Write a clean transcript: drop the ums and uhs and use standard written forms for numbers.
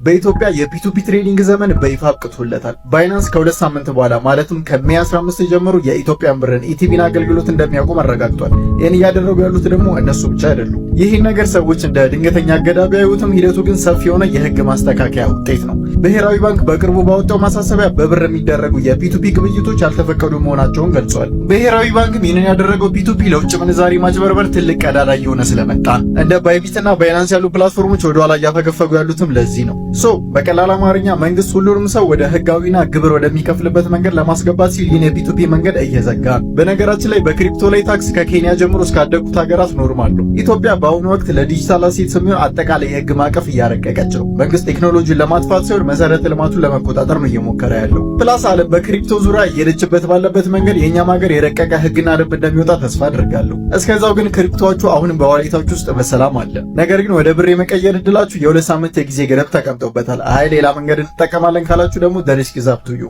በኢትዮጵያ የፒቱፒ ትሬዲንግ ዘመን በይፋ አብቅቶለታል። ባይናንስ ከ2 ሳምንት በኋላ ማለትም ከሜይ 15 ጀምሮ የኢትዮጵያን ብርን ኢቲቪን አገልግሎት እንደሚያቆም አረጋግጧል። ይህን እያደረጉ ያሉት ደግሞ እነሱ ብቻ አይደሉም። ይህን ነገር ሰዎች እንደ ድንገተኛ አገዳ ቢያዩትም ሂደቱ ግን ሰፊ የሆነ የህግ ማስተካከያ ውጤት ነው። ብሔራዊ ባንክ በቅርቡ ባወጣው ማሳሰቢያ በብር የሚደረጉ የፒቱፒ ግብይቶች ያልተፈቀዱ መሆናቸውን ገልጿል። ብሔራዊ ባንክም ይህንን ያደረገው ፒቱፒ ለውጭ ምንዛሪ ማጭበርበር ትልቅ ቀዳዳ እየሆነ ስለመጣ እንደ ባይቢትና ባይናንስ ያሉ ፕላትፎርሞች ወደኋላ እያፈገፈጉ ያሉትም ለዚህ ነው። በቀላል አማርኛ መንግስት ሁሉንም ሰው ወደ ህጋዊና ግብር ወደሚከፍልበት መንገድ ለማስገባት ሲል ይህን የፒቱፒ መንገድ እየዘጋ ነው። በነገራችን ላይ በክሪፕቶ ላይ ታክስ ከኬንያ ጀምሮ እስካደጉት ሀገራት ኖርማል ነው። ኢትዮጵያ በአሁኑ ወቅት ለዲጂታል አሴት የሚሆን አጠቃላይ የህግ ማዕቀፍ እያረቀቀች ነው። መንግስት ቴክኖሎጂን ለማጥፋት ሳይሆን መሰረተ ልማቱን ለመቆጣጠር ነው እየሞከረ ያለው። ፕላስ ዓለም በክሪፕቶ ዙሪያ እየሄደችበት ባለበት መንገድ የእኛም ሀገር የረቀቀ ህግና ደንብ እንደሚወጣ ተስፋ አድርጋለሁ። እስከዛው ግን ክሪፕቶዎቹ አሁንም በዋሌታችሁ ውስጥ በሰላም አለ። ነገር ግን ወደ ብር የመቀየር እድላችሁ የ2 ሳምንት የጊዜ ገደብ ተቀምጦበታል። አይ ሌላ መንገድ እንጠቀማለን ካላችሁ ደግሞ the risk is up to you።